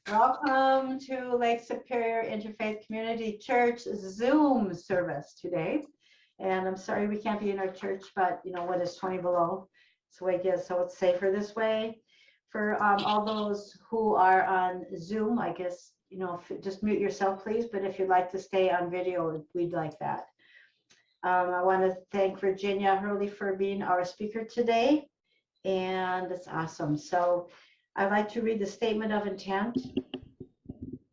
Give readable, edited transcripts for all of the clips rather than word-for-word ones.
Welcome to Lake Superior Interfaith Community Church Zoom service today. And I'm sorry we can't be in our church, but you know what is 20 below? It's the way it is, so it's safer this way. For all those who are on Zoom, I guess, you know, just mute yourself, please. But if you'd like to stay on video, we'd like that. I want to thank Virginia Hurley for being our speaker today. And it's awesome. So I'd like to read the statement of intent.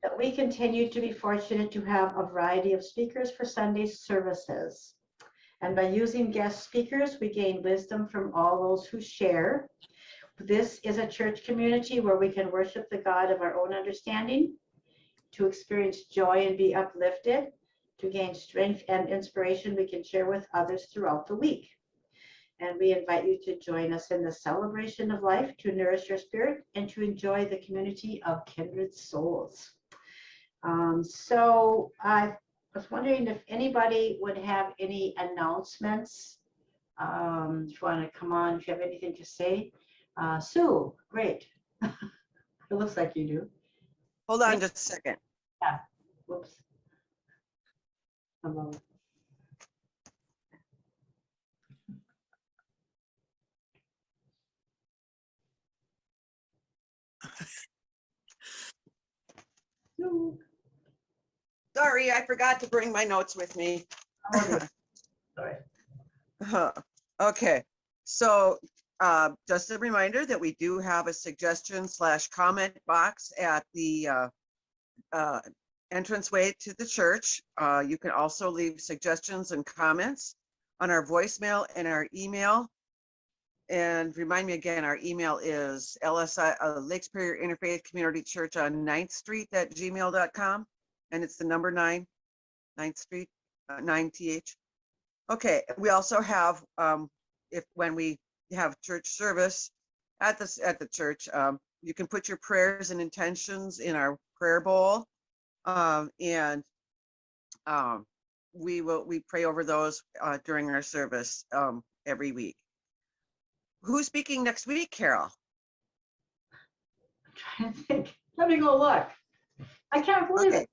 That we continue to be fortunate to have a variety of speakers for Sunday services. And by using guest speakers, we gain wisdom from all those who share. This is a church community where we can worship the God of our own understanding, to experience joy and be uplifted, to gain strength and inspiration we can share with others throughout the week. And we invite you to join us in the celebration of life, to nourish your spirit, and to enjoy the community of kindred souls. So I was wondering if anybody would have any announcements. If you want to come on, if you have anything to say. Sue, great. It looks like you do. Hold on just a second. Yeah, whoops. Hello. Sue. Sorry, I forgot to bring my notes with me. Sorry. Okay, so just a reminder that we do have a suggestion/comment box at the entranceway to the church. You can also leave suggestions and comments on our voicemail and our email. And remind me again, our email is Lake Superior Interfaith Community Church on 9th Street at gmail.com. And it's the number 9th Street, 9th. Okay, we also have, when we have church service at the church, you can put your prayers and intentions in our prayer bowl. We pray over those during our service every week. Who's speaking next week, Carol? I'm trying to think. Let me go look. I can't believe it.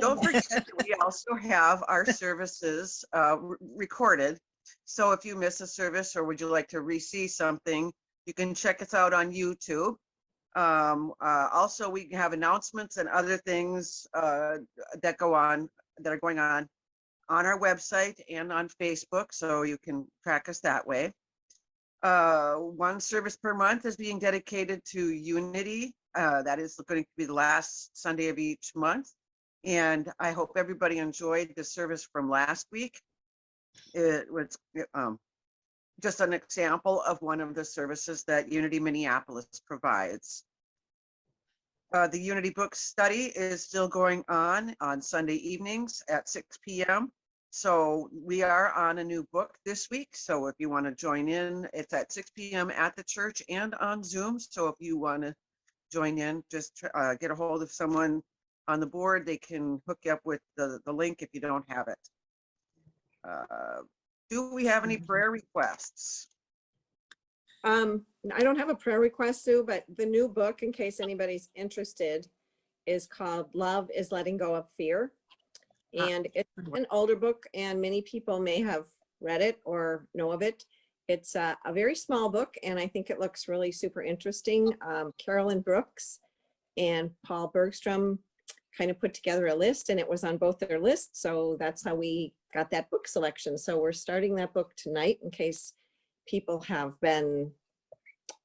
Don't forget that we also have our services recorded. So if you miss a service or would you like to re-see something, you can check us out on YouTube. Also, we have announcements and other things that are going on our website and on Facebook, so you can track us that way. One service per month is being dedicated to unity. That is going to be the last Sunday of each month. And I hope everybody enjoyed the service from last week. It was just an example of one of the services that Unity Minneapolis provides. The Unity Book Study is still going on Sunday evenings at 6 p.m. So we are on a new book this week. So if you want to join in, it's at 6 p.m. at the church and on Zoom. So if you want to join in, just get a hold of someone on the board. They can hook you up with the link if you don't have it. Do we have any prayer requests? I don't have a prayer request, Sue, but the new book, in case anybody's interested, is called Love is Letting Go of Fear. And it's an older book and many people may have read it or know of it. It's a very small book and I think it looks really super interesting. Carolyn Brooks and Paul Bergstrom kind of put together a list and it was on both their lists. So that's how we got that book selection. So we're starting that book tonight in case people have been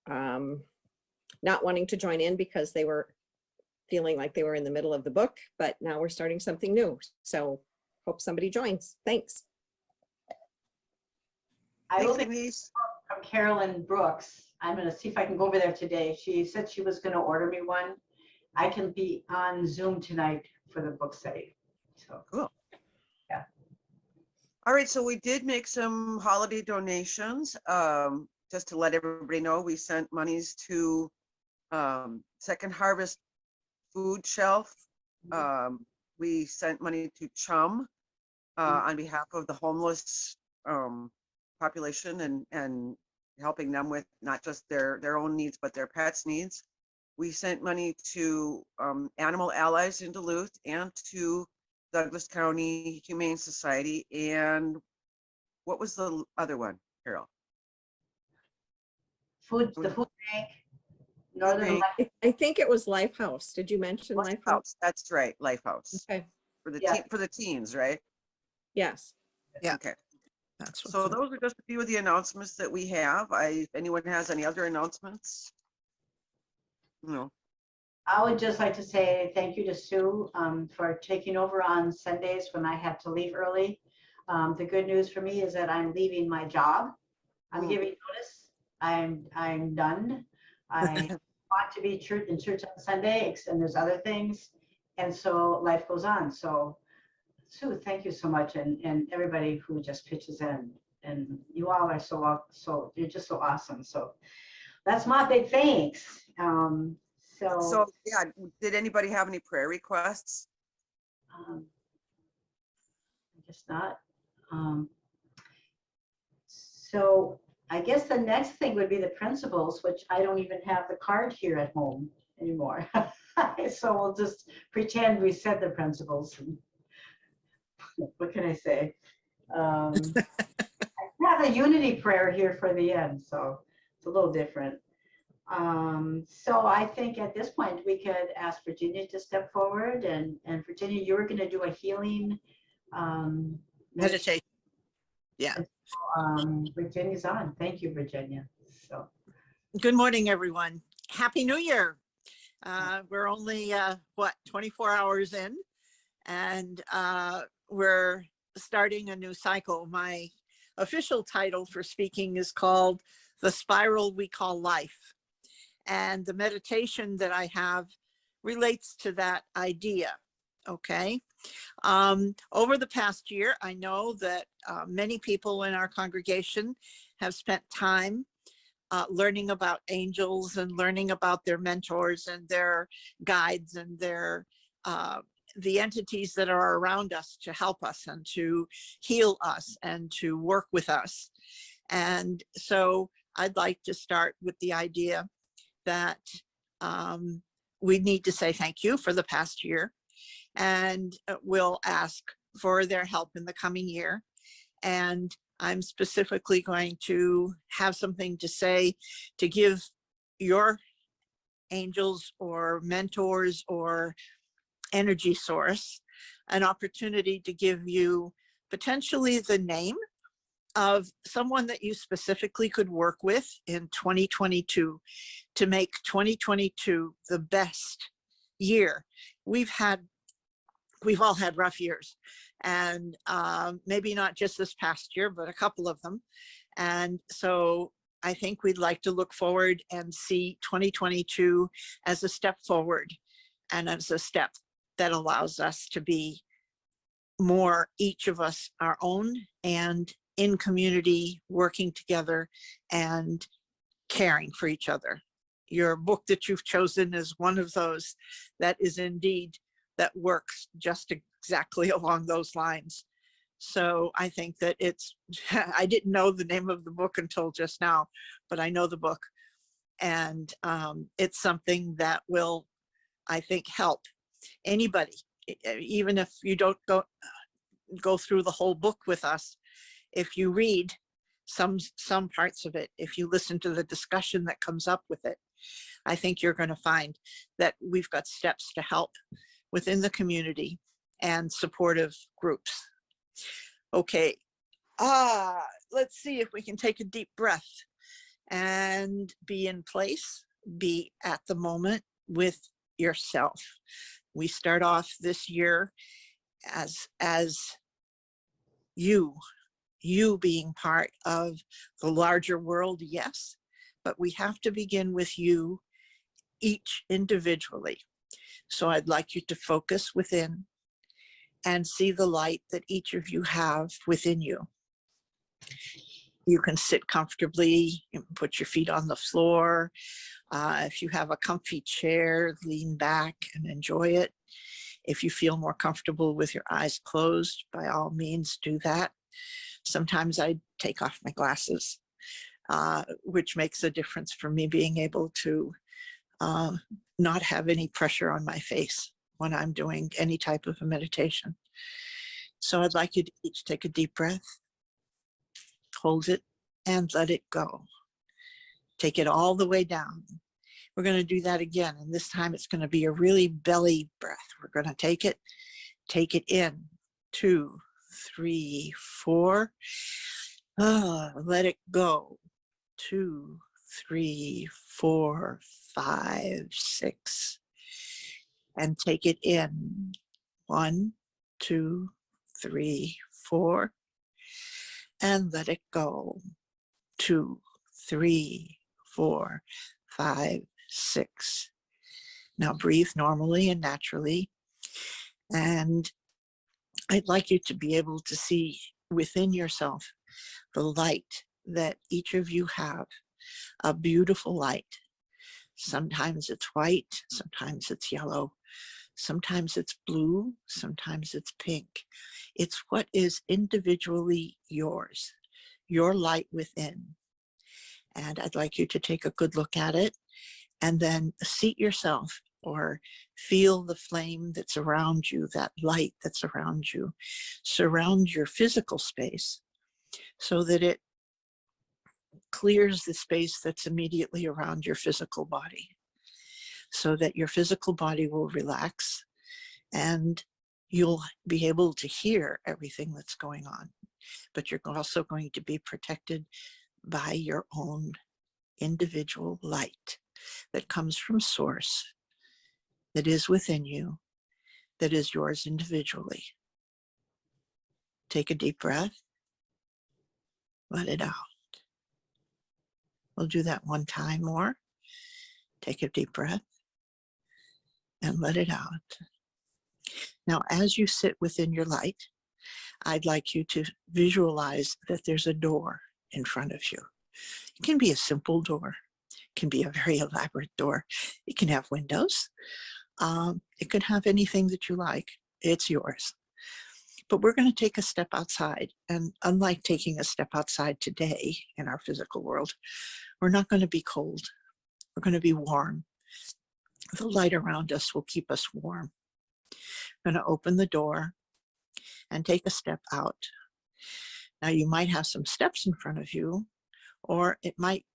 not wanting to join in because they were feeling like they were in the middle of the book, but now we're starting something new. So hope somebody joins. Thanks. I will be from Carolyn Brooks. I'm going to see if I can go over there today. She said she was going to order me one. I can be on Zoom tonight for the book study. So cool. Yeah. All right. So we did make some holiday donations. Just to let everybody know, we sent monies to Second Harvest Food Shelf. We sent money to Chum on behalf of the homeless population and helping them with not just their own needs, but their pets' needs. We sent money to Animal Allies in Duluth and to Douglas County Humane Society. And what was the other one, Carol? The food bank, Northern Bank. Light. I think it was Lifehouse. Did you mention Lifehouse? Lifehouse. That's right, Lifehouse. Okay, For the Yeah. for the teens, right? yes. Yeah. Okay. That's So those are just a few of the announcements that we have. If anyone has any other announcements? No. I would just like to say thank you to Sue for taking over on Sundays when I had to leave early. The good news for me is that I'm leaving my job. I'm giving notice. I'm done. I want to be in church on Sunday, and there's other things, and so life goes on. So, Sue, thank you so much, and everybody who just pitches in, and you all are so you're just so awesome. So that's my big thanks. So yeah, did anybody have any prayer requests? I guess not. So I guess the next thing would be the principals, which I don't even have the card here at home anymore. So we'll just pretend we said the principals. What can I say? I have a unity prayer here for the end, so it's a little different. So I think at this point we could ask Virginia to step forward, and Virginia, you were going to do a healing meditation. Yeah. Virginia's on. Thank you, Virginia. So Good morning, everyone. Happy New Year. We're only, 24 hours in, and we're starting a new cycle. My official title for speaking is called The Spiral We Call Life. And the meditation that I have relates to that idea. Okay. Over the past year, I know that many people in our congregation have spent time learning about angels and learning about their mentors and their guides and their the entities that are around us to help us and to heal us and to work with us. And so I'd like to start with the idea that we need to say thank you for the past year, and we'll ask for their help in the coming year. And I'm specifically going to have something to say to give your angels or mentors or energy source an opportunity to give you potentially the name of someone that you specifically could work with in 2022 to make 2022 the best year. We've all had rough years, and maybe not just this past year, but a couple of them. And so I think we'd like to look forward and see 2022 as a step forward and as a step that allows us to be more, each of us, our own, and in community, working together and caring for each other. Your book that you've chosen is one of those that is indeed, that works just exactly along those lines. So I think that it's, I didn't know the name of the book until just now, but I know the book. And it's something that will, I think, help anybody, even if you don't go through the whole book with us. If you read some parts of it, if you listen to the discussion that comes up with it, I think you're going to find that we've got steps to help within the community and supportive groups. Okay, let's see if we can take a deep breath and be in place, be at the moment with yourself. We start off this year as you being part of the larger world, yes, but we have to begin with you, each individually. So I'd like you to focus within and see the light that each of you have within you. You can sit comfortably, you can put your feet on the floor. If you have a comfy chair, lean back and enjoy it. If you feel more comfortable with your eyes closed, by all means do that. Sometimes I take off my glasses, which makes a difference for me being able to not have any pressure on my face when I'm doing any type of a meditation. So I'd like you to each take a deep breath, hold it, and let it go. Take it all the way down. We're going to do that again, and this time it's going to be a really belly breath. We're going to take it in. 2, 3, 4. Let it go. 2, 3, 4, 5, 6. And take it in. 1, 2, 3, 4. And let it go. 2, 3, 4, 5, 6. Now breathe normally and naturally. And I'd like you to be able to see within yourself the light that each of you have, a beautiful light. Sometimes it's white, sometimes it's yellow, sometimes it's blue, sometimes it's pink. It's what is individually yours, your light within. And I'd like you to take a good look at it and then seat yourself or feel the flame that's around you, that light that's around you, surround your physical space so that it clears the space that's immediately around your physical body, so that your physical body will relax and you'll be able to hear everything that's going on. But you're also going to be protected by your own individual light that comes from source, that is within you, that is yours individually. Take a deep breath, let it out. We'll do that one time more. Take a deep breath and let it out. Now, as you sit within your light, I'd like you to visualize that there's a door in front of you. It can be a simple door. It can be a very elaborate door. It can have windows. It could have anything that you like. It's yours. But we're going to take a step outside. And unlike taking a step outside today in our physical world, we're not going to be cold. We're going to be warm. The light around us will keep us warm. I'm going to open the door and take a step out. Now you might have some steps in front of you, or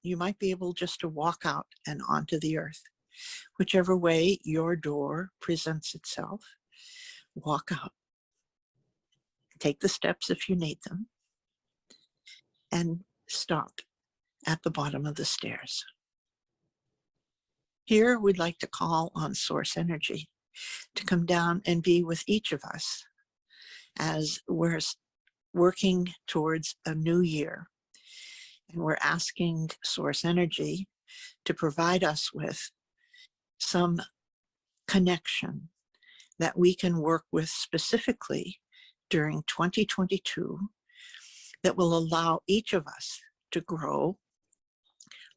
you might be able just to walk out and onto the earth. Whichever way your door presents itself, walk out. Take the steps if you need them, and stop at the bottom of the stairs. Here we'd like to call on source energy to come down and be with each of us as we're working towards a new year. And we're asking source energy to provide us with some connection that we can work with specifically during 2022 that will allow each of us to grow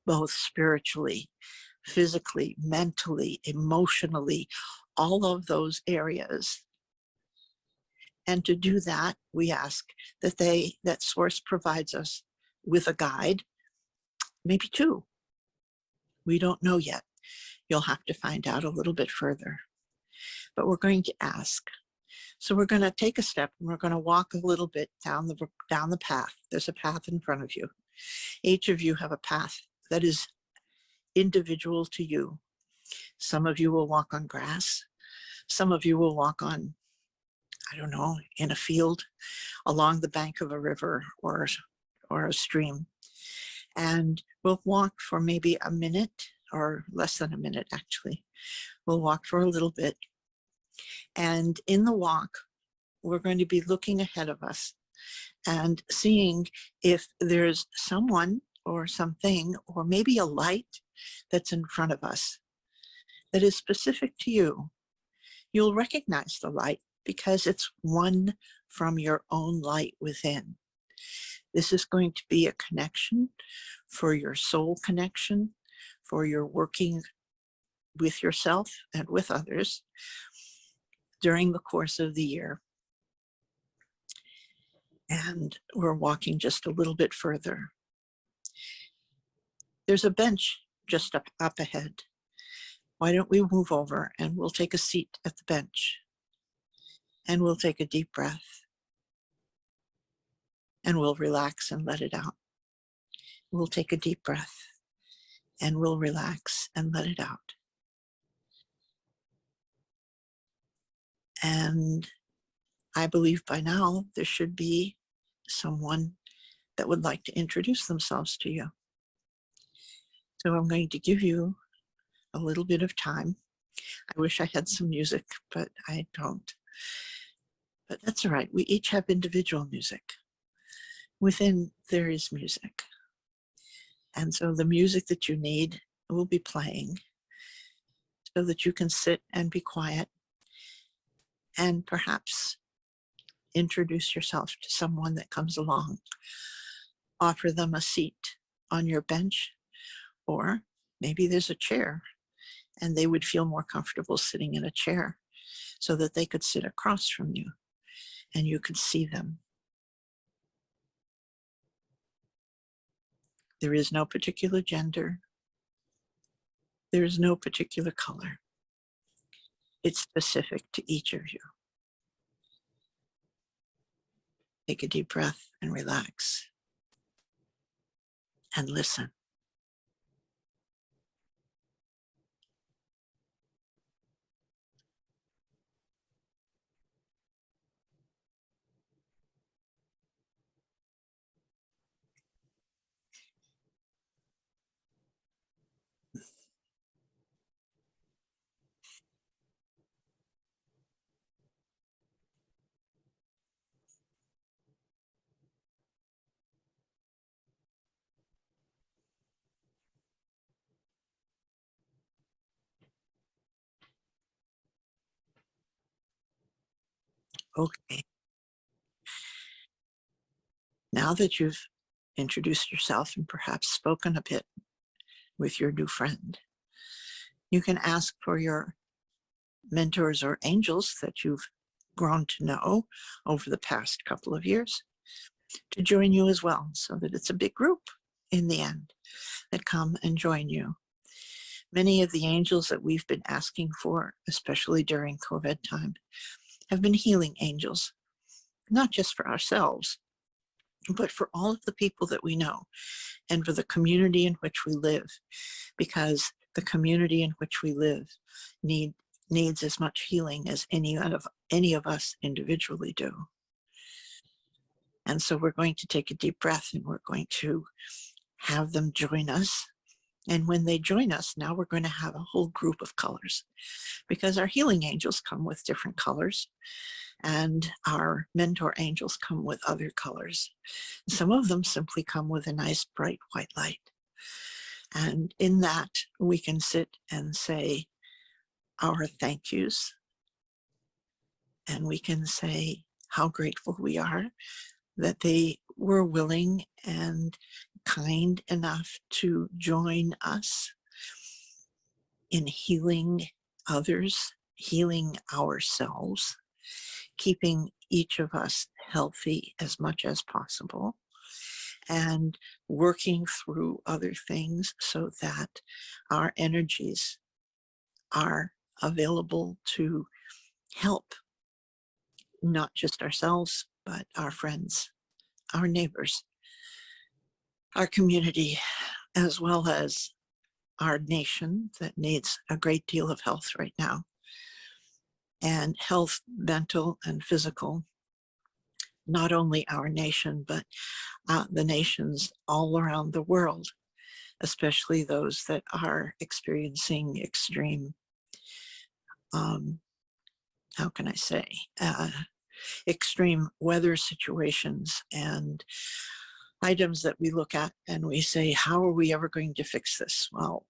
both spiritually, physically, mentally, emotionally, all of those areas. And to do that, we ask that source provides us with a guide, maybe two. We don't know yet. You'll have to find out a little bit further. But we're going to ask. So we're going to take a step and we're going to walk a little bit down the path. There's a path in front of you. Each of you have a path that is individual to you. Some of you will walk on grass. Some of you will walk on, I don't know, in a field, along the bank of a river or a stream. And we'll walk for maybe a minute or less than a minute, actually. We'll walk for a little bit. And in the walk, we're going to be looking ahead of us and seeing if there's someone or something, or maybe a light that's in front of us that is specific to you. You'll recognize the light because it's one from your own light within. This is going to be a connection for your soul connection, for your working with yourself and with others during the course of the year. And we're walking just a little bit further. There's a bench just up ahead. why don't we move over and we'll take a seat at the bench and we'll take a deep breath and we'll relax and let it out. We'll take a deep breath and we'll relax and let it out. And I believe by now there should be someone that would like to introduce themselves to you. So I'm going to give you a little bit of time. I wish I had some music, but I don't. But that's all right. We each have individual music. Within there is music. And so the music that you need will be playing so that you can sit and be quiet and perhaps introduce yourself to someone that comes along. Offer them a seat on your bench, or maybe there's a chair and they would feel more comfortable sitting in a chair so that they could sit across from you and you could see them. There is no particular gender. There is no particular color. It's specific to each of you. Take a deep breath and relax and listen. Okay. Now that you've introduced yourself and perhaps spoken a bit with your new friend, you can ask for your mentors or angels that you've grown to know over the past couple of years to join you as well, so that it's a big group in the end that come and join you. Many of the angels that we've been asking for, especially during COVID time, have been healing angels, not just for ourselves, but for all of the people that we know and for the community in which we live, because the community in which we live needs as much healing as any of us individually do. And so we're going to take a deep breath and we're going to have them join us. And when they join us, now we're going to have a whole group of colors, because our healing angels come with different colors and our mentor angels come with other colors. Some of them simply come with a nice bright white light. And in that, we can sit and say our thank yous. And we can say how grateful we are that they were willing and kind enough to join us in healing others, healing ourselves, keeping each of us healthy as much as possible, and working through other things so that our energies are available to help not just ourselves, but our friends, our neighbors, our community, as well as our nation that needs a great deal of health right now. And health, mental and physical, not only our nation, but the nations all around the world, especially those that are experiencing extreme, how can I say, extreme weather situations and items that we look at and we say, how are we ever going to fix this? Well,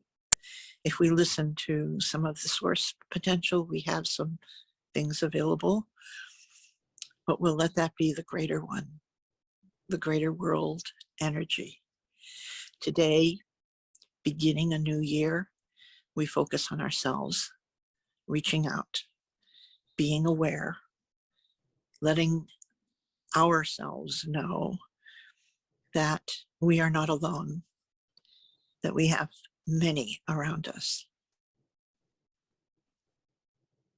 if we listen to some of the source potential, we have some things available, but we'll let that be the greater one, the greater world energy. Today, beginning a new year, we focus on ourselves, reaching out, being aware, letting ourselves know that we are not alone, that we have many around us.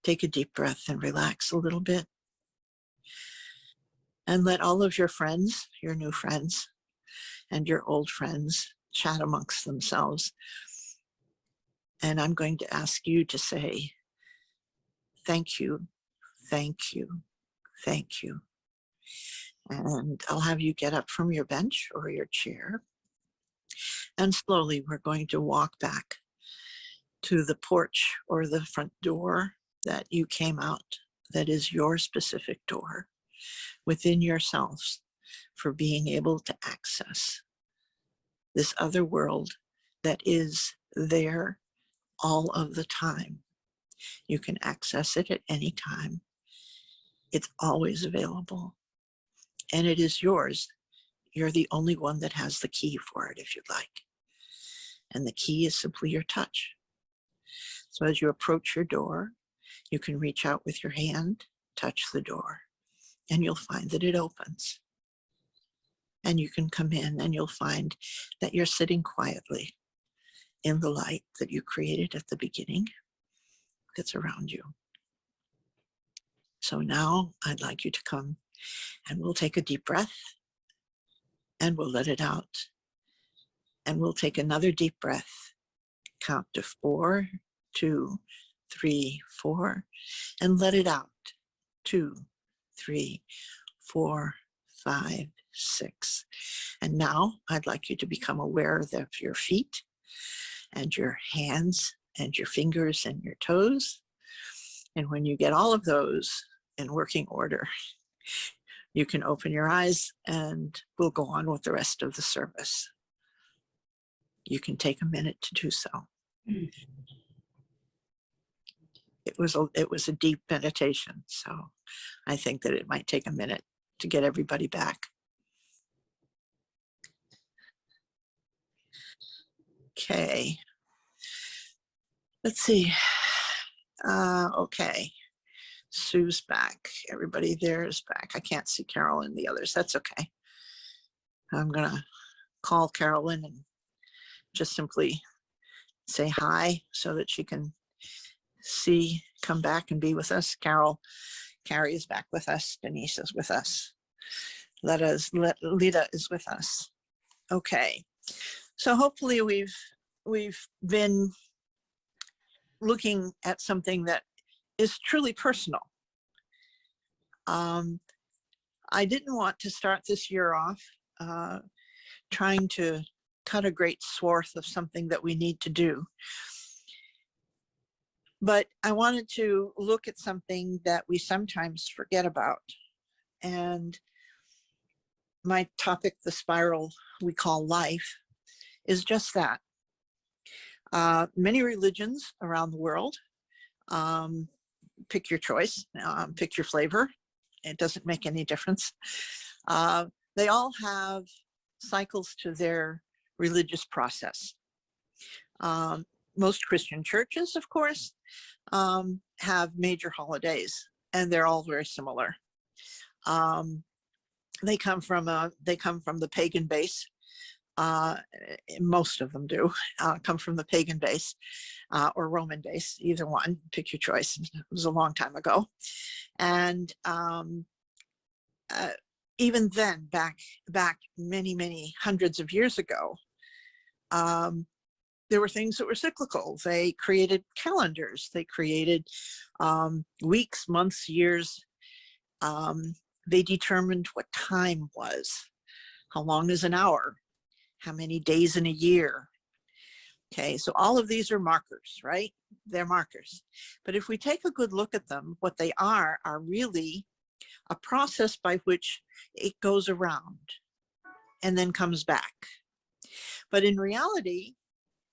take a deep breath and relax a little bit. And let all of your friends, your new friends, and your old friends chat amongst themselves. And I'm going to ask you to say, thank you, thank you, thank you. And I'll have you get up from your bench or your chair. And slowly we're going to walk back to the porch or the front door that you came out, that is your specific door within yourselves for being able to access this other world that is there all of the time. You can access it at any time. It's always available. And it is yours. You're the only one that has the key for it, if you'd like. And the key is simply your touch. So as you approach your door, you can reach out with your hand, touch the door, and you'll find that it opens. And you can come in and you'll find that you're sitting quietly in the light that you created at the beginning that's around you. So now I'd like you to come and we'll take a deep breath and we'll let it out. And we'll take another deep breath, count to 4, 2, 3, 4, and let it out. 2, 3, 4, 5, 6. And now I'd like you to become aware of your feet and your hands and your fingers and your toes. And when you get all of those in working order, you can open your eyes and we'll go on with the rest of the service. You can take a minute to do so. It was a deep meditation, so I think that it might take a minute to get everybody back. Okay. Let's see. Okay. Sue's back. Everybody there is back. I can't see Carol and the others. That's okay. I'm gonna call Carolyn and just simply say hi so that she can come back and be with us. Carrie is back with us. Denise is with us. Lita is with us. Okay. So hopefully we've been looking at something that is truly personal. I didn't want to start this year off trying to cut a great swath of something that we need to do. But I wanted to look at something that we sometimes forget about. And my topic, the spiral we call life, is just that. Many religions around the world, pick your choice, pick your flavor. It doesn't make any difference. They all have cycles to their religious process. Most Christian churches, of course, have major holidays, and they're all very similar. They come from the pagan base. Most of them do come from the pagan base or Roman base, either one, pick your choice. It was a long time ago. And even then, back many hundreds of years ago, there were things that were cyclical. They created calendars. They created weeks, months, years. They determined what time was. How long is an hour? How many days in a year? Okay, so all of these are markers, right? They're markers. But if we take a good look at them, what they are really a process by which it goes around and then comes back. But in reality,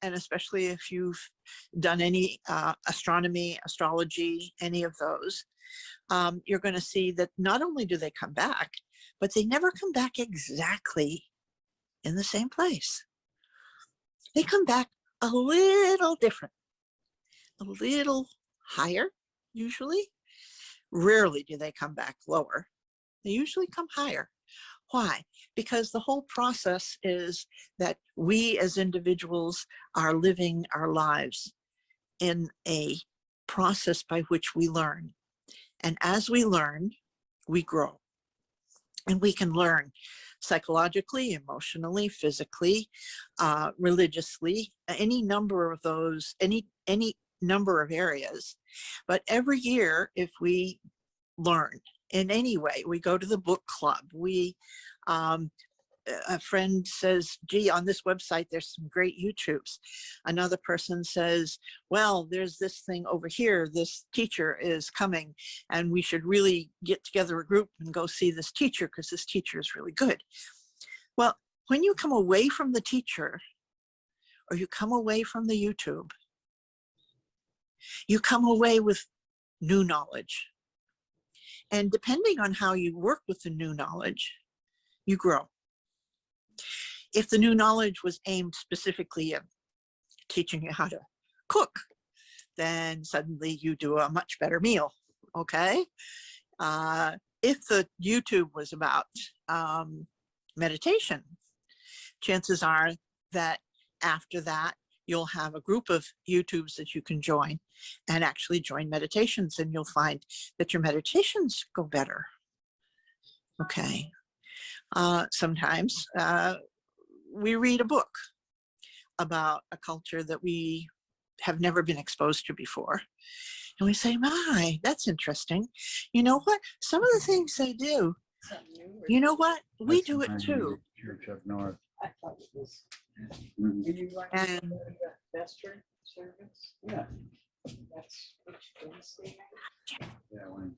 and especially if you've done any astronomy, astrology, any of those, you're going to see that not only do they come back, but they never come back exactly in the same place. They come back a little different, a little higher, usually. Rarely do they come back lower. They usually come higher. Why? Because the whole process is that we as individuals are living our lives in a process by which we learn. And as we learn, we grow. And we can learn psychologically, emotionally, physically, religiously, any number of those, any number of areas. But every year, if we learn in any way, we go to the book club, a friend says, gee, on this website, there's some great YouTubes. Another person says, well, there's this thing over here. This teacher is coming and we should really get together a group and go see this teacher because this teacher is really good. Well, when you come away from the teacher or you come away from the YouTube, you come away with new knowledge. And depending on how you work with the new knowledge, you grow. If the new knowledge was aimed specifically at teaching you how to cook, then suddenly you do a much better meal, okay? If the YouTube was about meditation, chances are that after that, you'll have a group of YouTubes that you can join and actually join meditations, and you'll find that your meditations go better, okay? Sometimes we read a book about a culture that we have never been exposed to before. And we say, my, that's interesting. You know what? Some of the things they do, you know what? We do it too. Church up north. I thought it was. Mhm. Are you going to And- go to the Western service? Yeah. That's which Wednesday night? Yeah, when-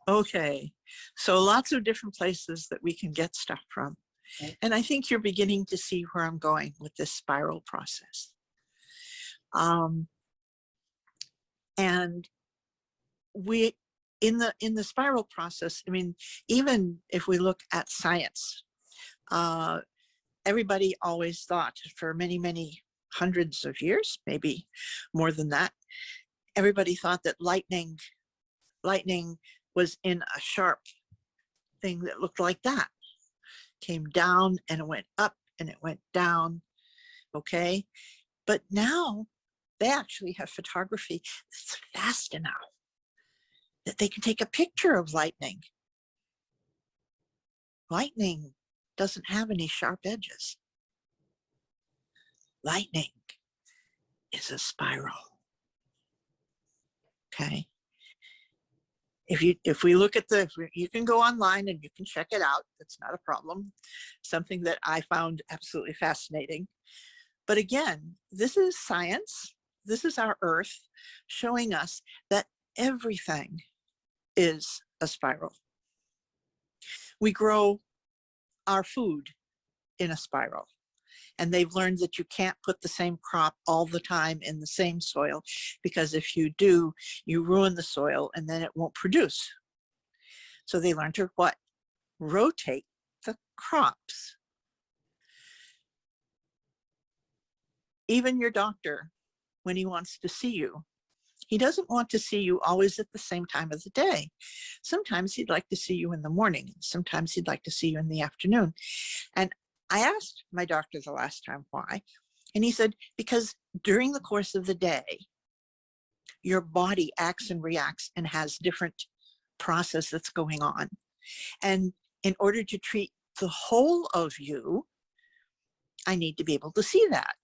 Okay, so lots of different places that we can get stuff from. And I think you're beginning to see where I'm going with this spiral process. And we, in the spiral process, I mean, even if we look at science, everybody always thought for many, many hundreds of years, maybe more than that, everybody thought that lightning was in a sharp thing that looked like that. Came down and it went up and it went down, okay? But now they actually have photography that's fast enough that they can take a picture of lightning. Lightning doesn't have any sharp edges. Lightning is a spiral, okay? If we look at you can go online and you can check it out. That's not a problem. Something that I found absolutely fascinating. But again, this is science. This is our Earth showing us that everything is a spiral. We grow our food in a spiral. And they've learned that you can't put the same crop all the time in the same soil, because if you do, you ruin the soil and then it won't produce. So they learned to what? Rotate the crops. Even your doctor, when he wants to see you, he doesn't want to see you always at the same time of the day. Sometimes he'd like to see you in the morning. Sometimes he'd like to see you in the afternoon. And I asked my doctor the last time why, and he said, because during the course of the day, your body acts and reacts and has different process that's going on. And in order to treat the whole of you, I need to be able to see that.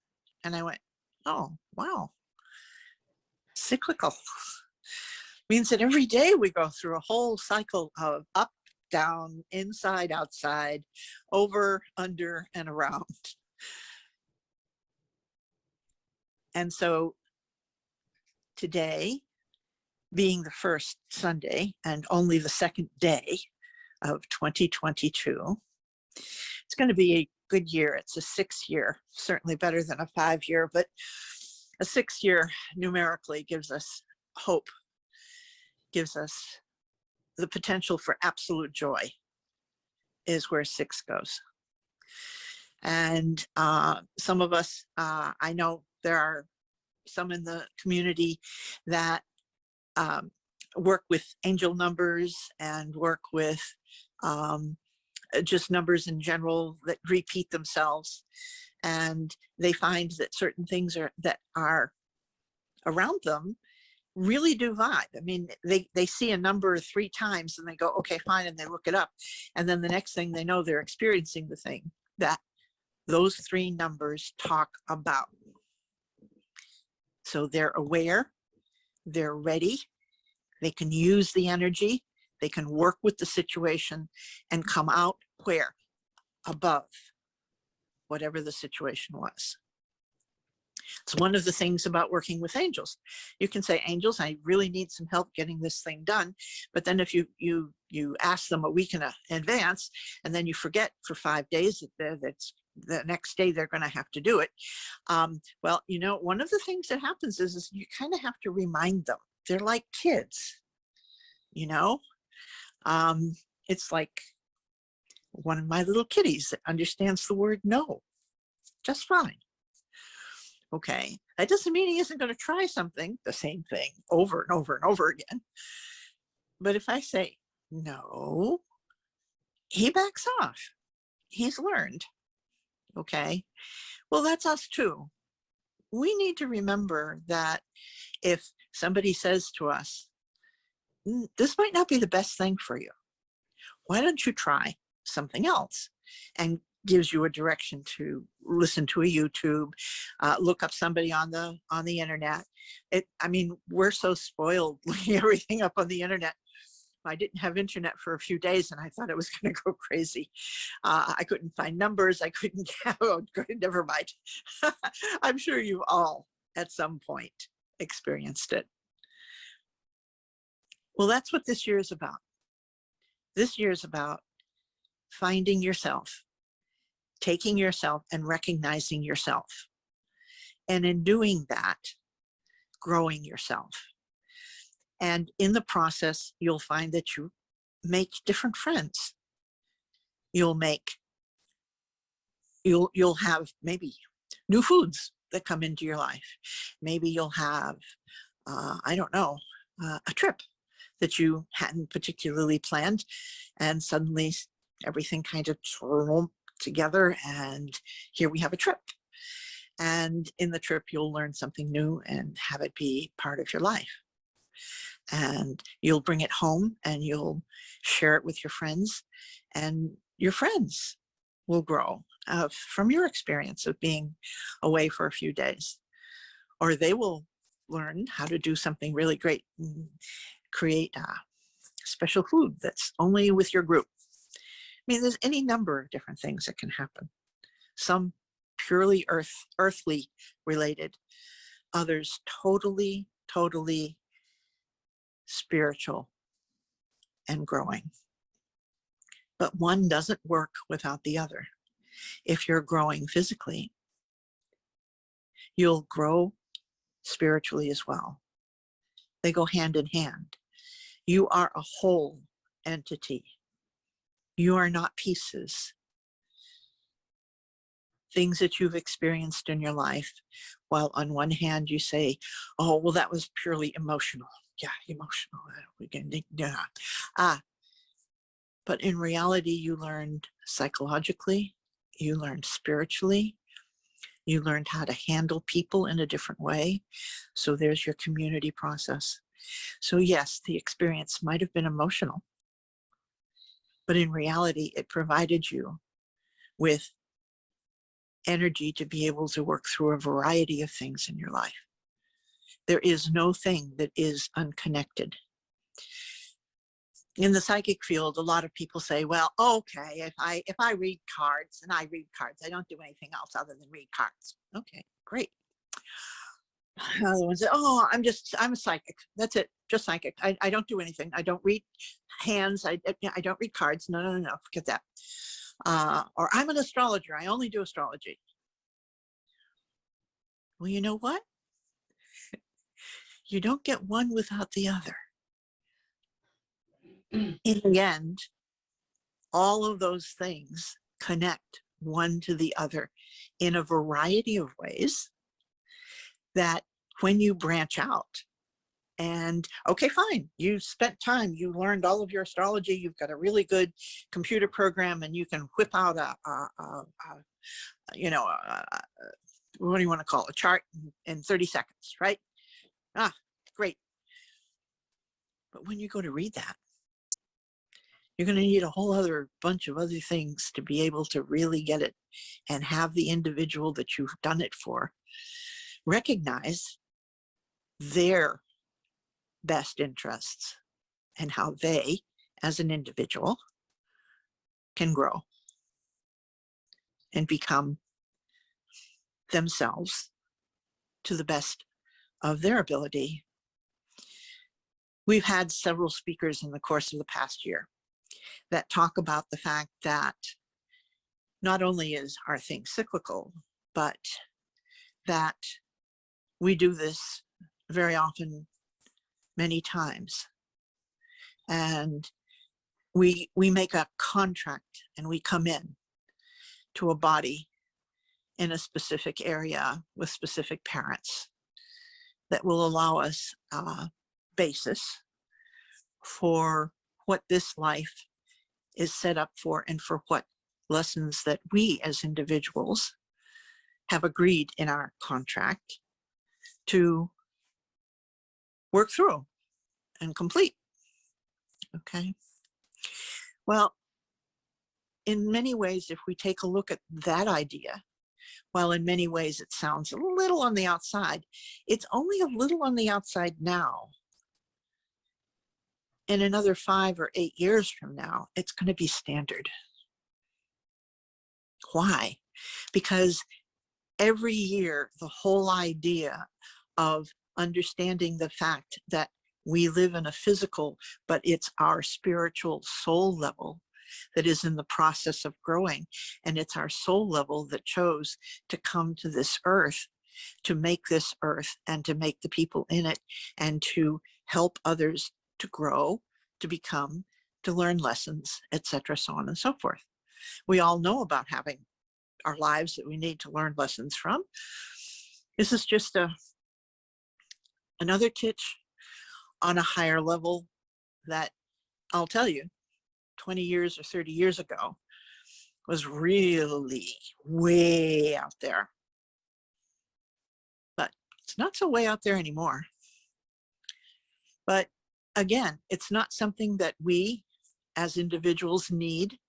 And I went, oh, wow. Cyclical means that every day we go through a whole cycle of up, down, inside, outside, over, under, and around. And so today, being the first Sunday and only the second day of 2022, it's going to be a good year. It's a 6-year, certainly better than a 5-year, but a 6-year numerically gives us hope, gives us the potential for absolute joy, is where 6 goes. And some of us, I know there are some in the community that work with angel numbers and work with just numbers in general that repeat themselves. and they find that certain things that are around them really do vibe. I mean, they see a number 3 times and they go, okay, fine, and they look it up. And then the next thing they know, they're experiencing the thing that those 3 numbers talk about. So they're aware, they're ready, they can use the energy, they can work with the situation and come out where? Above whatever the situation was. It's one of the things about working with angels. You can say, angels, I really need some help getting this thing done. But then if you ask them a week in advance, and then you forget for 5 days that's the next day they're going to have to do it. Well, you know, one of the things that happens is you kind of have to remind them. They're like kids, you know. It's like one of my little kitties that understands the word no just fine. Okay, that doesn't mean he isn't going to try something, the same thing over and over and over again. But if I say no, he backs off. He's learned. Okay, well, that's us too. We need to remember that if somebody says to us, this might not be the best thing for you, why don't you try something else? And gives you a direction to listen to a YouTube, look up somebody on the internet. I mean, we're so spoiled looking everything up on the internet. I didn't have internet for a few days and I thought it was going to go crazy. I couldn't find numbers. I couldn't, never mind. I'm sure you've all at some point experienced it. Well, that's what this year is about. This year is about finding yourself, taking yourself and recognizing yourself. And in doing that, growing yourself. And in the process, you'll find that you make different friends. You'll have maybe new foods that come into your life. Maybe you'll have, I don't know, a trip that you hadn't particularly planned, and suddenly everything kind of together, and here we have a trip. And in the trip, you'll learn something new and have it be part of your life. And you'll bring it home and you'll share it with your friends, and your friends will grow from your experience of being away for a few days. Or they will learn how to do something really great and create special food that's only with your group. I mean, there's any number of different things that can happen. Some purely earthly related, others totally spiritual and growing. But one doesn't work without the other. If you're growing physically, you'll grow spiritually as well. They go hand in hand. You are a whole entity. You are not pieces. Things that you've experienced in your life, while on one hand you say, oh, well, that was purely emotional. Yeah, emotional. But in reality, you learned psychologically, you learned spiritually, you learned how to handle people in a different way. So there's your community process. So yes, the experience might have been emotional, but in reality, it provided you with energy to be able to work through a variety of things in your life. There is no thing that is unconnected. In the psychic field, a lot of people say, well, okay, if I read cards, and I read cards, I don't do anything else other than read cards. Okay, great. Other ones say, oh, I'm a psychic. That's it, just psychic. I don't do anything. I don't read hands. I don't read cards. No, forget that. Or I'm an astrologer. I only do astrology. Well, you know what? You don't get one without the other. In the end, all of those things connect one to the other in a variety of ways that when you branch out, And okay, fine. You spent time, you learned all of your astrology, you've got a really good computer program, and you can whip out you know, what do you want to call it? A chart in 30 seconds, right? Ah, great. But when you go to read that, you're going to need a whole other bunch of other things to be able to really get it and have the individual that you've done it for recognize their best interests and how they, as an individual, can grow and become themselves to the best of their ability. We've had several speakers in the course of the past year that talk about the fact that not only is our thing cyclical, but that we do this very often, many times. And we make a contract and we come in to a body in a specific area with specific parents that will allow us a basis for what this life is set up for and for what lessons that we as individuals have agreed in our contract to work through and complete. Okay. Well, in many ways, if we take a look at that idea, while in many ways it sounds a little on the outside, it's only a little on the outside now. In another 5 or 8 years from now, it's going to be standard. Why? Because every year, the whole idea of understanding the fact that we live in a physical, but it's our spiritual soul level that is in the process of growing. And it's our soul level that chose to come to this earth, to make this earth and to make the people in it and to help others to grow, to become, to learn lessons, etc., so on and so forth. We all know about having our lives that we need to learn lessons from. This is just another titch on a higher level that I'll tell you, 20 years or 30 years ago was really way out there. But it's not so way out there anymore. But again, it's not something that we as individuals need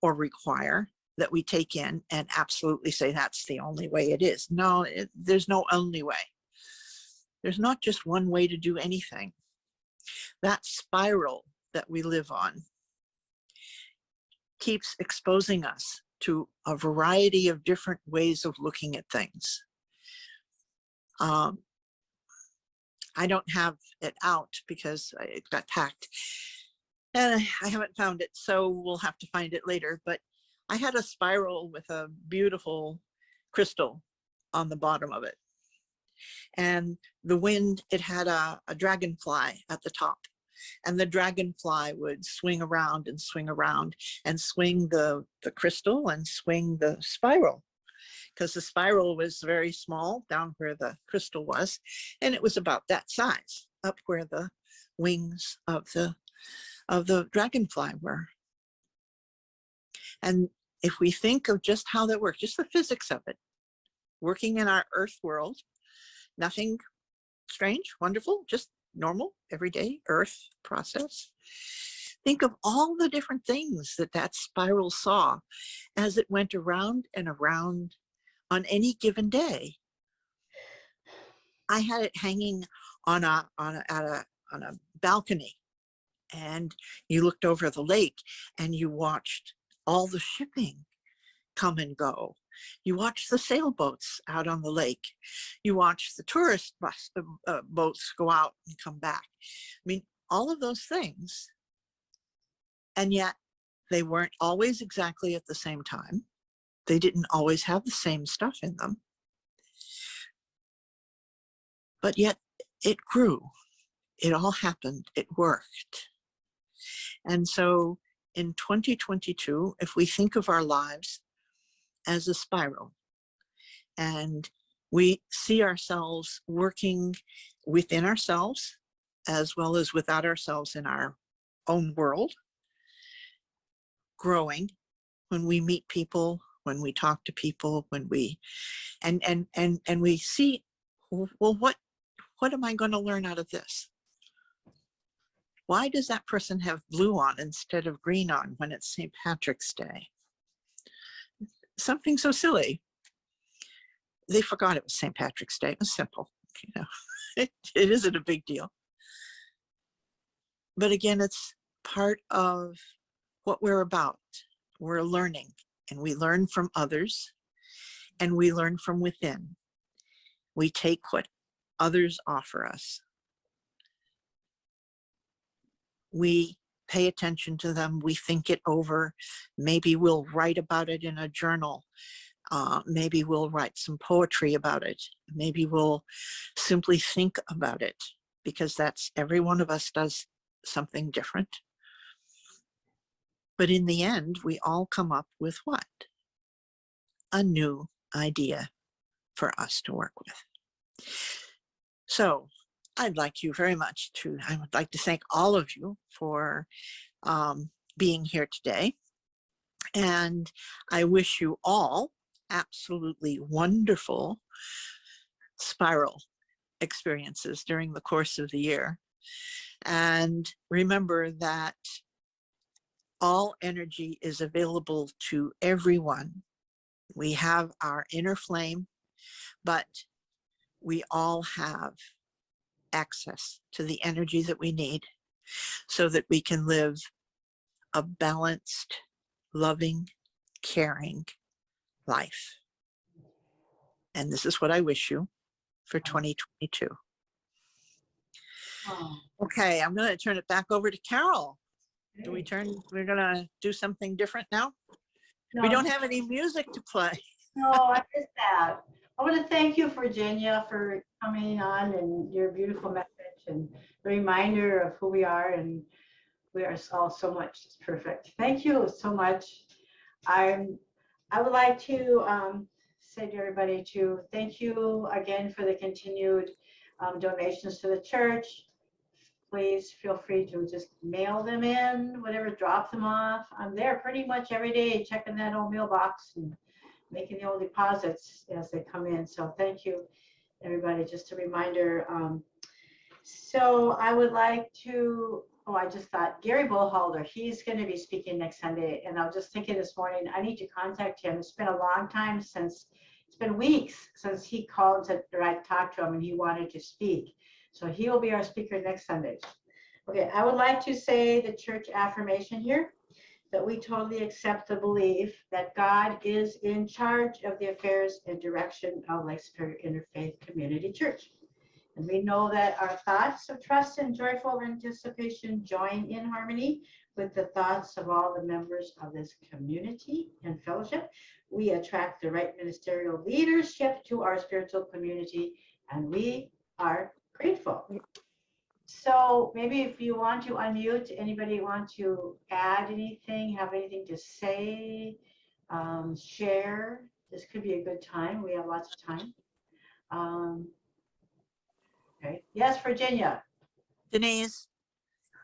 or require, that we take in and absolutely say that's the only way it is. No, there's no only way. There's not just one way to do anything. That spiral that we live on keeps exposing us to a variety of different ways of looking at things. I don't have it out because it got packed and I haven't found it, so we'll have to find it later. But I had a spiral with a beautiful crystal on the bottom of it. And the wind, it had a dragonfly at the top. And the dragonfly would swing around and swing around and swing the crystal and swing the spiral. Because the spiral was very small down where the crystal was. And it was about that size up where the wings of the dragonfly were. And if we think of just how that works, just the physics of it, working in our earth world, nothing strange, wonderful, just normal, everyday earth process. Think of all the different things that spiral saw as it went around and around on any given day. I had it hanging on a balcony, and you looked over the lake and you watched all the shipping come and go. You watched the sailboats out on the lake. You watched the tourist boats go out and come back. I mean, all of those things. And yet they weren't always exactly at the same time. They didn't always have the same stuff in them. But yet it grew. It all happened. It worked. And so in 2022, if we think of our lives as a spiral, and we see ourselves working within ourselves as well as without ourselves in our own world, growing when we meet people, when we talk to people, when we, and we see, well, what am I going to learn out of this? Why does that person have blue on instead of green on when it's St. Patrick's Day? Something so silly. They forgot it was St. Patrick's Day. It was simple, you know. It isn't a big deal. But again, it's part of what we're about. We're learning, and we learn from others, and we learn from within. We take what others offer us. We pay attention to them. We think it over. Maybe we'll write about it in a journal. Maybe we'll write some poetry about it. Maybe we'll simply think about it, because that's, every one of us does something different. But in the end, we all come up with what? A new idea for us to work with. So I would like to thank all of you for being here today. And I wish you all absolutely wonderful spiral experiences during the course of the year. And remember that all energy is available to everyone. We have our inner flame, but we all have access to the energy that we need so that we can live a balanced, loving, caring life. And this is what I wish you for 2022. Oh, Okay, I'm going to turn it back over to Carol. We're going to do something different now. We don't have any music to play. No, I missed that. I want to thank you, Virginia, for coming on and your beautiful message and the reminder of who we are, and we are all so much. It's perfect. Thank you so much. I would like to say to everybody to thank you again for the continued donations to the church. Please feel free to just mail them in, whatever, drop them off. I'm there pretty much every day checking that old mailbox and making the old deposits as they come in. So thank you, everybody. Just a reminder. So I would like to, I just thought Gary Bullholder, he's going to be speaking next Sunday. And I was just thinking this morning, I need to contact him. It's been a long time since, it's been weeks since he called or I talked to him and he wanted to speak. So he will be our speaker next Sunday. Okay, I would like to say the church affirmation here, that we totally accept the belief that God is in charge of the affairs and direction of Lake Superior Interfaith Community Church. And we know that our thoughts of trust and joyful anticipation join in harmony with the thoughts of all the members of this community and fellowship. We attract the right ministerial leadership to our spiritual community, and we are grateful. So maybe if you want to unmute, anybody want to add anything, have anything to say, share, this could be a good time. We have lots of time. Okay. Yes, Virginia. Denise,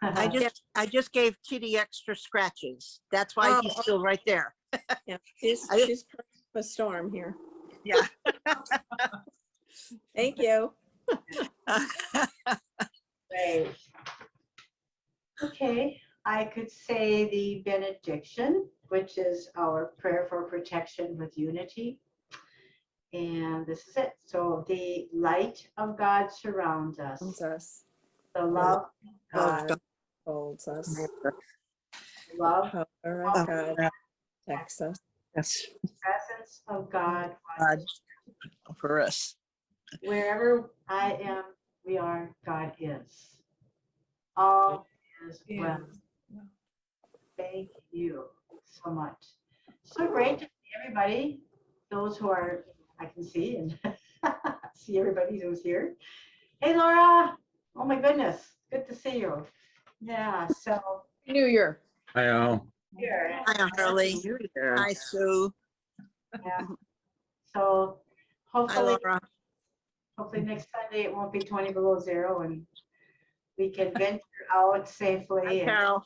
I just gave Kitty extra scratches. That's why he's still right there. Yeah, she's part of a storm here. Yeah. Thank you. Great. Okay, I could say the benediction, which is our prayer for protection with unity. And this is it. So the light of God surrounds us. Us. The love of God Holds us. the love Power of God protects us. Yes. the presence of God God for us. wherever I am, we are, God is. All is well. Thank you so much. So great to see everybody. Those who are, I can see and see everybody who's here. Hey, Laura. Oh my goodness. Good to see you. Yeah, so New Year. Hi, all. here. Hi, Hurley. Hi, Sue. Yeah. So Hi, hopefully Laura. next Sunday it won't be 20 below zero and we can venture out Hi, safely. And Carol.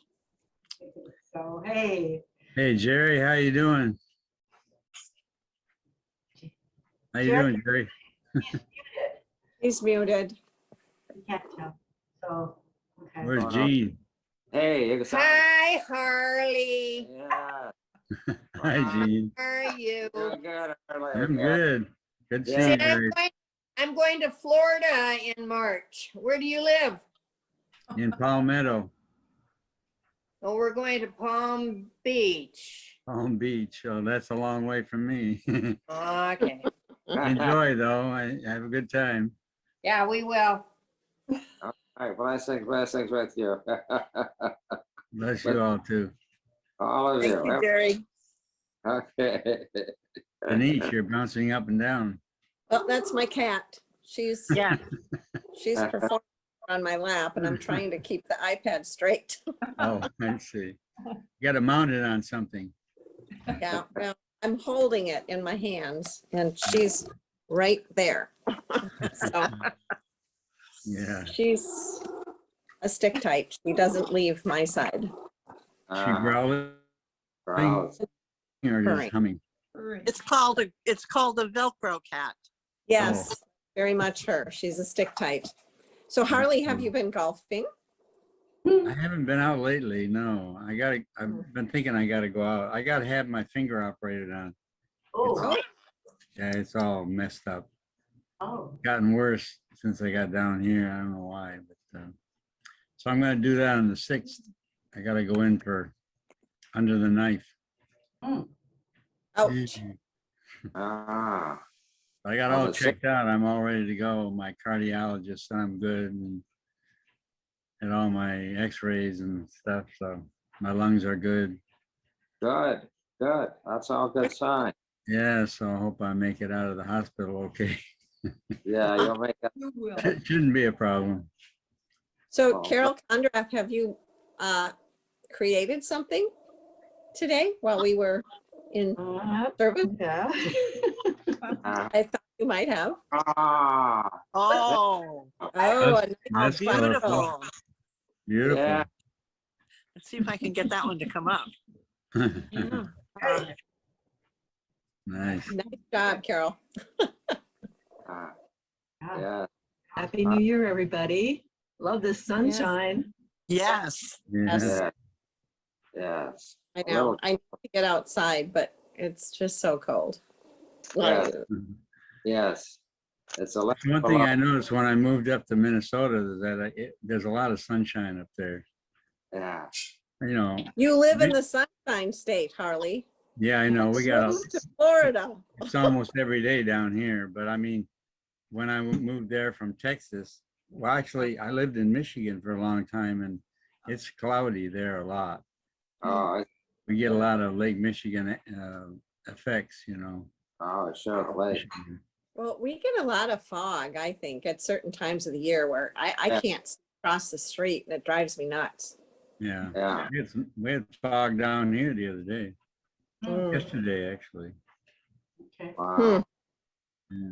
so, hey, Hey, Jerry, how you doing? How you Jerry- doing, Jerry? He's muted. you can't tell. So, okay. Where's Oh, no. Gene? Hey, you can Hi, Harley. Yeah. Hi, Gene. How are you? You're good. I'm good. Good Yeah. seeing See, you, Jerry. I'm going to Florida in March. Where do you live? In Palmetto, Oh, we're going to Palm Beach. Palm Beach. Oh, that's a long way from me. Okay. Enjoy, though. I have a good time. Yeah, we will. All right, blessings with you. Bless you all, too. All of Thank you, you. Jerry. Okay. Denise, you're bouncing up and down. Well, that's my cat. She's Yeah. performing on my lap and I'm trying to keep the iPad straight. Oh, I see. You got to mount it on something. Yeah, well, I'm holding it in my hands and she's right there. So Yeah. she's a stick type. She doesn't leave my side. She growling Growls. or Purring. just humming? It's called a Velcro cat. Yes, very much her. She's a stick type. So Harley, have you been golfing? I haven't been out lately. No, I've been thinking I gotta go out. I gotta have my finger operated on. Oh, Yeah, it's all messed up. oh, Gotten worse since I got down here. I don't know why, but so I'm gonna do that on the 6th. I gotta go in for under the knife. mm, Ouch. Ah, I got On all the checked out. I'm all ready to go. My cardiologist said I'm good and all my x-rays and stuff. So my lungs are good. good, good. That's all good sign. Yeah, so I hope I make it out of the hospital okay. Yeah, you'll make it. Shouldn't be a problem. So Oh, Carol Condrath, have you created something today while we were in service? yeah. I thought you might have. Ah, Oh, Oh, That's- a how That's colorful. beautiful. Beautiful. yeah. Let's see if I can get that one to come up. Yeah. Nice. nice job, Carol. Ah, Yeah. yeah. Happy New Year, everybody. Love the sunshine. Yes. Yeah. Yeah. Yes. I know. I need to get outside, but it's just so cold. Yeah. Yes. It's a lot. One thing I noticed when I moved up to Minnesota is that there's a lot of sunshine up there. Yeah. You know, You live in the sunshine state, Harley. yeah, I know. We got Move to Florida. it's almost every day down here. But I mean, when I moved there from Texas, well, actually, I lived in Michigan for a long time, and it's cloudy there a lot. Oh, We get a lot of Lake Michigan effects, you know. oh, sure. Like, Michigan. Well, we get a lot of fog, I think, at certain times of the year where I Yeah. can't see across the street and it drives me nuts. Yeah. yeah. We had fog down here the other day, Mm. yesterday actually. Okay. Wow. Hmm. Yeah.